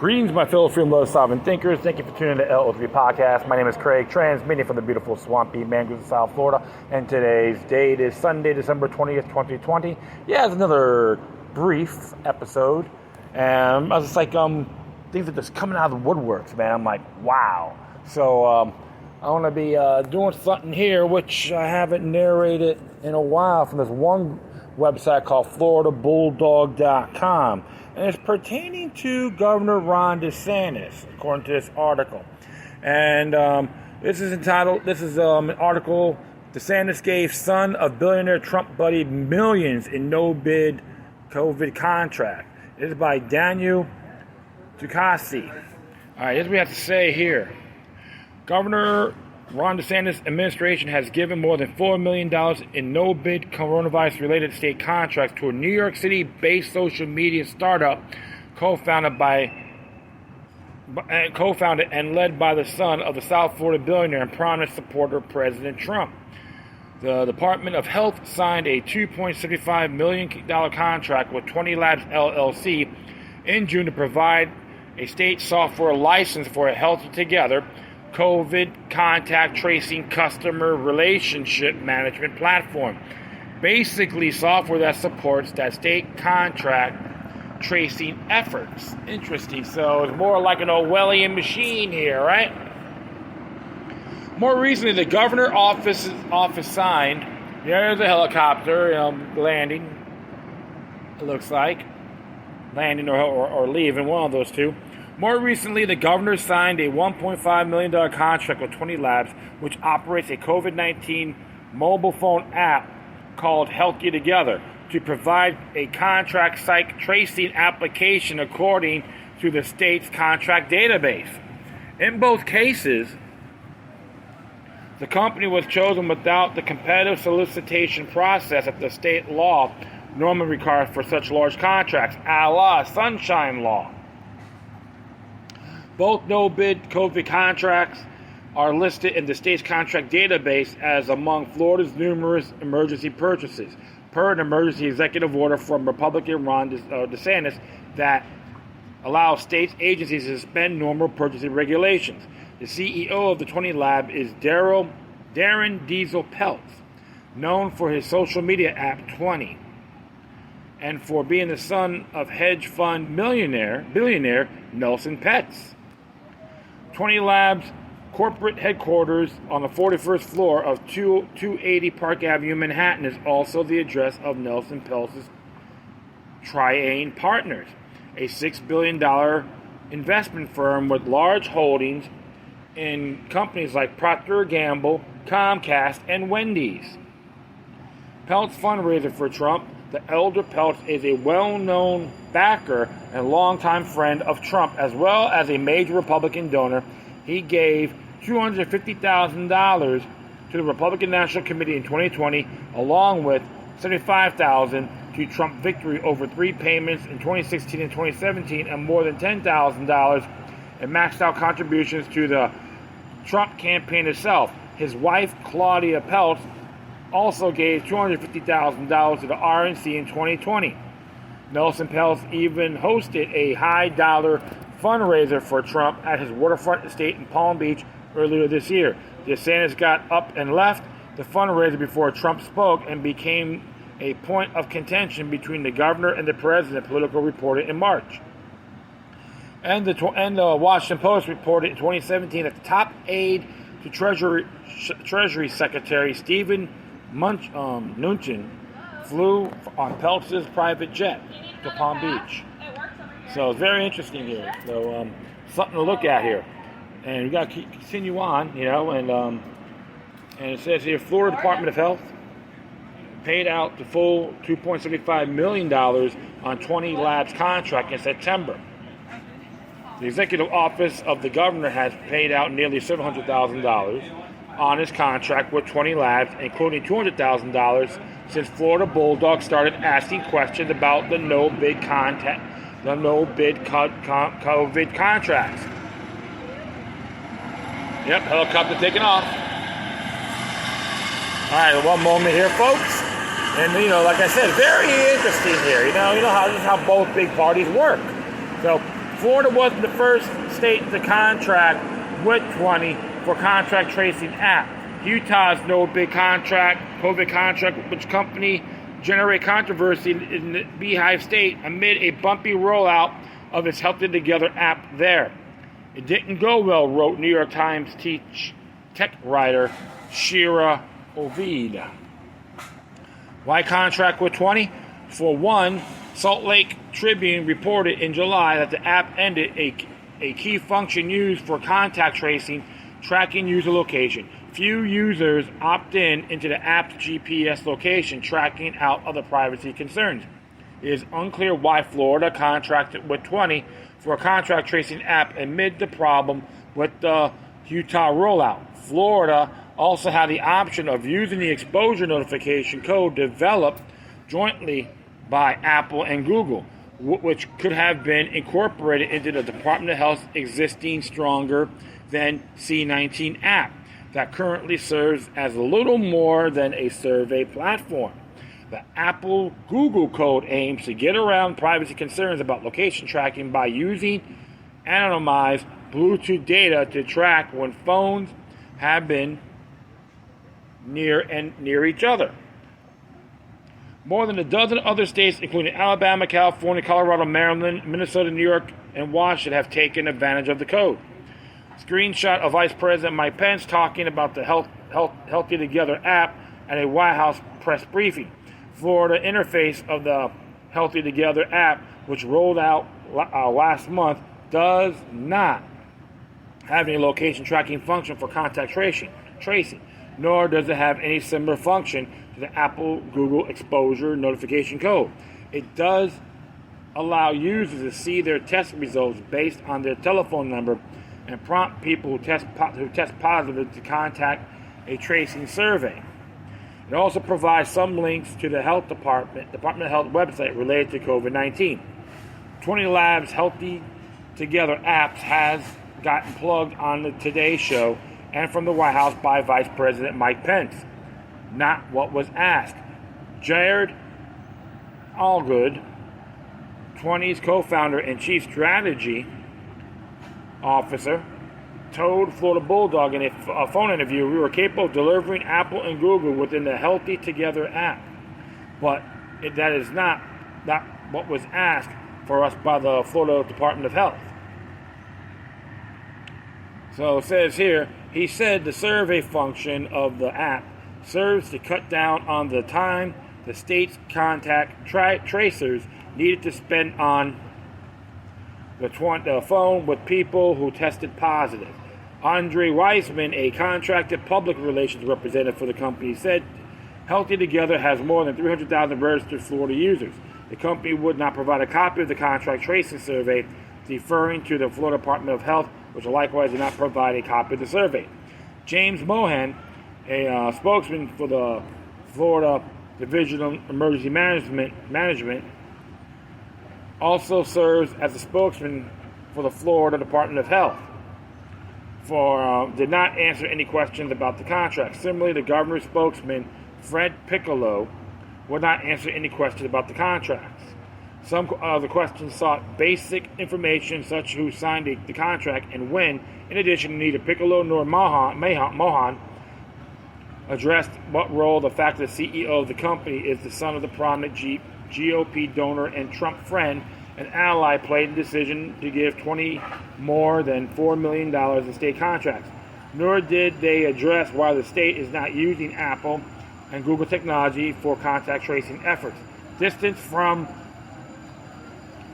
Greetings, my fellow freedom loving sovereign thinkers. Thank you for tuning in to LO3 Podcast. My name is Craig, transmitting from the beautiful swampy mangroves of South Florida. And today's date is Sunday, December 20th, 2020. Yeah, it's another brief episode. And I was just like, things are just coming out of the woodworks, man. I'm like, wow. So I want to be doing something here, which I haven't narrated in a while, from this one website called FloridaBulldog.com. And it's pertaining to Governor Ron DeSantis, according to this article. And this is an article, DeSantis gave son of billionaire Trump buddy millions in no-bid COVID contract. This is by Daniel Ducassi. All right, here's what we have to say here. Governor Ron DeSantis' administration has given more than $4 million in no-bid coronavirus-related state contracts to a New York City-based social media startup co-founded and led by the son of the South Florida billionaire and prominent supporter of President Trump. The Department of Health signed a $2.75 million contract with 20 Labs LLC in June to provide a state software license for a Healthy Together COVID contact tracing customer relationship management platform. Basically, software that supports that state contract tracing efforts. Interesting. So it's more like an Orwellian machine here, right? More recently, the governor's office signed. There's a helicopter landing. It looks like landing or leaving, one of those two. More recently, the governor signed a $1.5 million contract with 20 Labs, which operates a COVID-19 mobile phone app called Healthy Together, to provide a contract site tracing application according to the state's contract database. In both cases, the company was chosen without the competitive solicitation process that the state law normally requires for such large contracts, a la Sunshine Law. Both no-bid COVID contracts are listed in the state's contract database as among Florida's numerous emergency purchases, per an emergency executive order from Republican Ron DeSantis that allows state agencies to suspend normal purchasing regulations. The CEO of the 20 Lab is Darren Diesel Peltz, known for his social media app 20, and for being the son of hedge fund billionaire Nelson Peltz. 20 Labs corporate headquarters on the 41st floor of 280 Park Avenue, Manhattan, is also the address of Nelson Peltz's Triane Partners, a $6 billion investment firm with large holdings in companies like Procter & Gamble, Comcast, and Wendy's. Peltz fundraiser for Trump. The elder Peltz is a well-known backer and longtime friend of Trump, as well as a major Republican donor. He gave $250,000 to the Republican National Committee in 2020, along with $75,000 to Trump victory over three payments in 2016 and 2017, and more than $10,000 in maxed-out contributions to the Trump campaign itself. His wife, Claudia Peltz, also gave $250,000 to the RNC in 2020. Nelson Peltz even hosted a high-dollar fundraiser for Trump at his waterfront estate in Palm Beach earlier this year. DeSantis got up and left the fundraiser before Trump spoke and became a point of contention between the governor and the president, Politico reported in March. And the Washington Post reported in 2017 that the top aide to Treasury Secretary Stephen Mnuchin flew on Peltz's private jet to Palm Beach. So it's very interesting here. So something to look at here. And we got to continue on, and it says here, Florida Department of Health paid out the full $2.75 million on 20 Labs contract in September. The executive office of the governor has paid out nearly $700,000 on his contract with 20 Labs, including $200,000 since Florida Bulldog started asking questions about the no-bid COVID contracts. Yep, helicopter taking off. All right, one moment here, folks. And, like I said, very interesting here. You know how both big parties work. So Florida wasn't the first state to contract with 20 for contract tracing app. Utah's no big COVID contract, which company generated controversy in the Beehive State amid a bumpy rollout of its Healthy Together app there. It didn't go well, wrote New York Times tech writer Shira Ovid. Why contract with 20? For one, Salt Lake Tribune reported in July that the app ended a key function used for contact tracing, tracking user location. Few users opt into the app's GPS location, tracking out other privacy concerns. It is unclear why Florida contracted with 20 for a contract tracing app amid the problem with the Utah rollout. Florida also had the option of using the exposure notification code developed jointly by Apple and Google, which could have been incorporated into the Department of Health's existing Stronger Than C19 app that currently serves as a little more than a survey platform. The Apple-Google code aims to get around privacy concerns about location tracking by using anonymized Bluetooth data to track when phones have been near each other. More than a dozen other states, including Alabama, California, Colorado, Maryland, Minnesota, New York, and Washington, have taken advantage of the code. Screenshot of Vice President Mike Pence talking about the Healthy Together app at a White House press briefing. Florida interface of the Healthy Together app, which rolled out last month, does not have any location tracking function for contact tracing, nor does it have any similar function to the Apple-Google exposure notification code. It does allow users to see their test results based on their telephone number and prompt people who test positive to contact a tracing survey. It also provides some links to the Department of Health website related to COVID-19. 20 Labs Healthy Together apps has gotten plugged on the Today Show and from the White House by Vice President Mike Pence. Not what was asked. Jared Allgood, 20's co-founder and chief strategy officer, told Florida Bulldog in a phone interview, "We were capable of delivering Apple and Google within the Healthy Together app, but that is not what was asked for us by the Florida Department of Health." So it says here, he said the survey function of the app serves to cut down on the time the state's contact tracers needed to spend on the phone with people who tested positive. Andre Weissman, a contracted public relations representative for the company, said Healthy Together has more than 300,000 registered Florida users. The company would not provide a copy of the contract tracing survey, deferring to the Florida Department of Health, which likewise did not provide a copy of the survey. James Mohan, a spokesman for the Florida Division of Emergency Management, also serves as a spokesman for the Florida Department of Health. Did not answer any questions about the contract. Similarly, the governor's spokesman, Fred Piccolo, would not answer any questions about the contracts. Some of the questions sought basic information, such as who signed the contract and when. In addition, neither Piccolo nor Mohan addressed what role the fact that the CEO of the company is the son of the prominent GOP donor and Trump friend and ally played in the decision to give 20 more than $4 million in state contracts. Nor did they address why the state is not using Apple and Google technology for contact tracing efforts. Distance from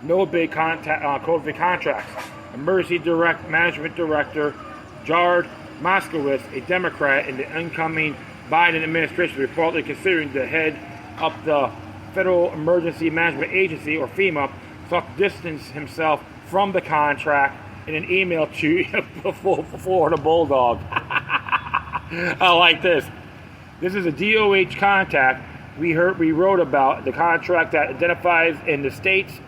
no big COVID contracts. Emergency Management Director Jared Moskowitz, a Democrat in the incoming Biden administration, reportedly considering to head up the Federal Emergency Management Agency, or FEMA, sought to distance himself from the contract in an email to Florida Bulldog. I like this. This is a DOH contact we wrote about, the contract that identifies in the state's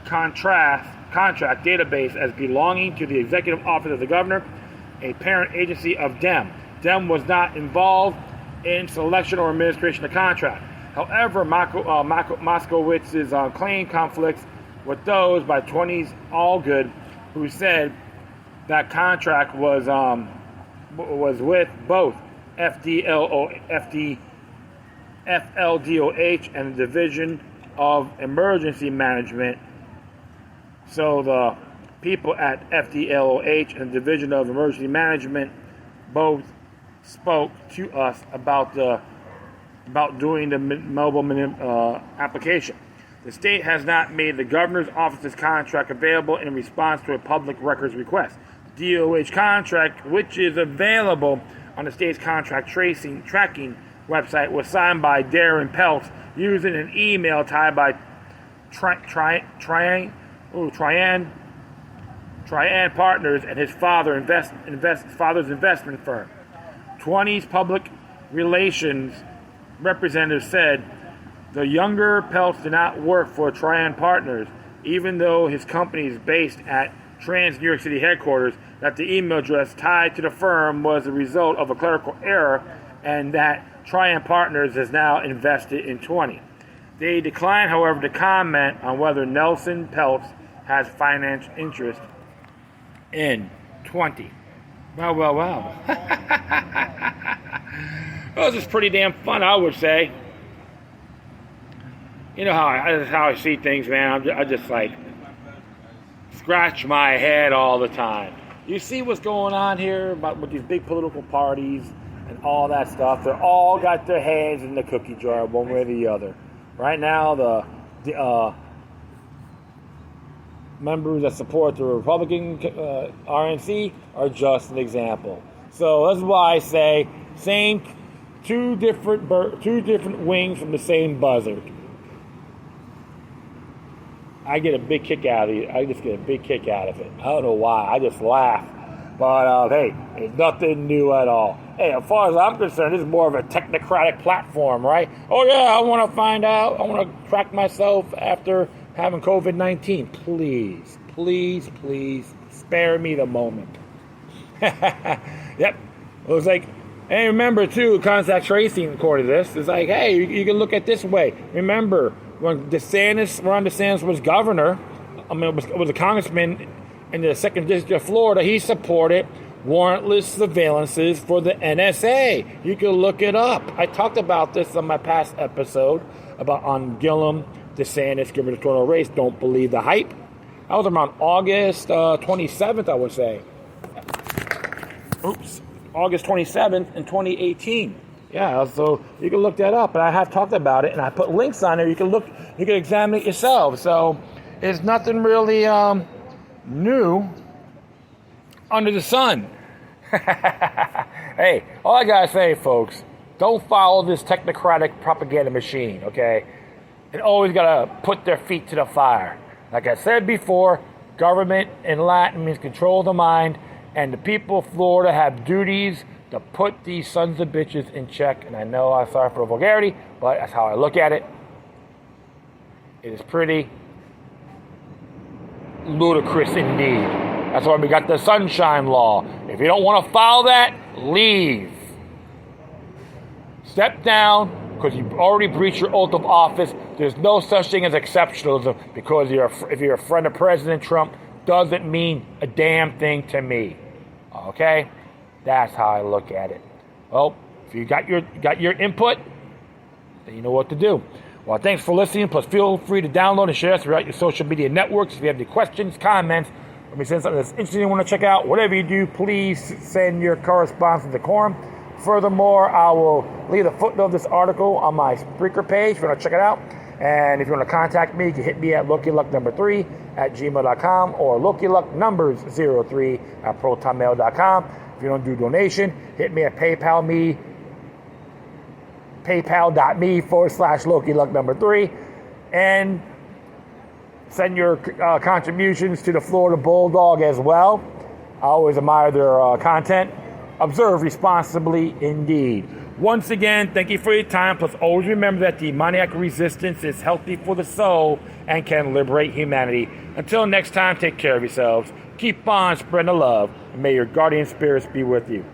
contract database as belonging to the Executive Office of the Governor, a parent agency of DEM. DEM was not involved in selection or administration of the contract. However, Moskowitz's claim conflicts with those by 20's Allgood, who said that contract was with both FLDOH and the Division of Emergency Management. So the people at FDLOH and the Division of Emergency Management both spoke to us about doing the mobile application. The state has not made the governor's office's contract available in response to a public records request. The DOH contract, which is available on the state's contract tracking website, was signed by Darren Peltz using an email tied by Trian Partners and his father's investment firm. 20's public relations representative said the younger Peltz did not work for Trian Partners, even though his company is based at Trans New York City headquarters, that the email address tied to the firm was a result of a clerical error and that Trian Partners has now invested in 20. They declined, however, to comment on whether Nelson Peltz has financial interest in 20. Well. This is pretty damn fun, I would say. You know how I see things, man. I just like scratch my head all the time. You see what's going on here with these big political parties and all that stuff. They're all got their hands in the cookie jar, one way or the other. Right now, the members that support the Republican RNC are just an example. So that's why I say two different wings from the same buzzard. I get a big kick out of it. I just get a big kick out of it. I don't know why. I just laugh. But hey, it's nothing new at all. Hey, as far as I'm concerned, this is more of a technocratic platform, right? Oh yeah, I want to find out. I want to track myself after having COVID-19. Please, spare me the moment. Yep. It was like, hey, remember too, contact tracing according to this. It's like, hey, you can look at it this way. Remember, when Ron DeSantis was governor, was a congressman in the 2nd District of Florida, he supported warrantless surveillances for the NSA. You can look it up. I talked about this on my past episode on Gillum, DeSantis, gubernatorial race. Don't believe the hype. That was around August 27th, I would say. August 27th in 2018. Yeah, so you can look that up. And I have talked about it, and I put links on there. You can examine it yourself. So it's nothing really new under the sun. Hey, all I gotta say, folks, don't follow this technocratic propaganda machine, okay? And always gotta put their feet to the fire. Like I said before, government in Latin means control of the mind, and the people of Florida have duties to put these sons of bitches in check. And I know I'm sorry for the vulgarity, but that's how I look at it. It is pretty ludicrous indeed. That's why we got the Sunshine Law. If you don't want to follow that, leave. Step down, because you've already breached your oath of office. There's no such thing as exceptionalism, because if you're a friend of President Trump, doesn't mean a damn thing to me. Okay? That's how I look at it. Well, if you got your input, then you know what to do. Well, thanks for listening. Plus, feel free to download and share throughout your social media networks. If you have any questions, comments, let me send something that's interesting you want to check out. Whatever you do, please send your correspondence to Decorum. Furthermore, I will leave a footnote of this article on my Spreaker page if you want to check it out. And if you want to contact me, you can hit me at LokiLuck3@gmail.com or LokiLuck03@protonmail.com. If you don't do donation, hit me at paypal.me/LokiLuck3 and send your contributions to the Florida Bulldog as well. I always admire their content. Observe responsibly indeed. Once again, thank you for your time. Plus, always remember that demoniac resistance is healthy for the soul and can liberate humanity. Until next time, take care of yourselves. Keep on spreading the love, and may your guardian spirits be with you.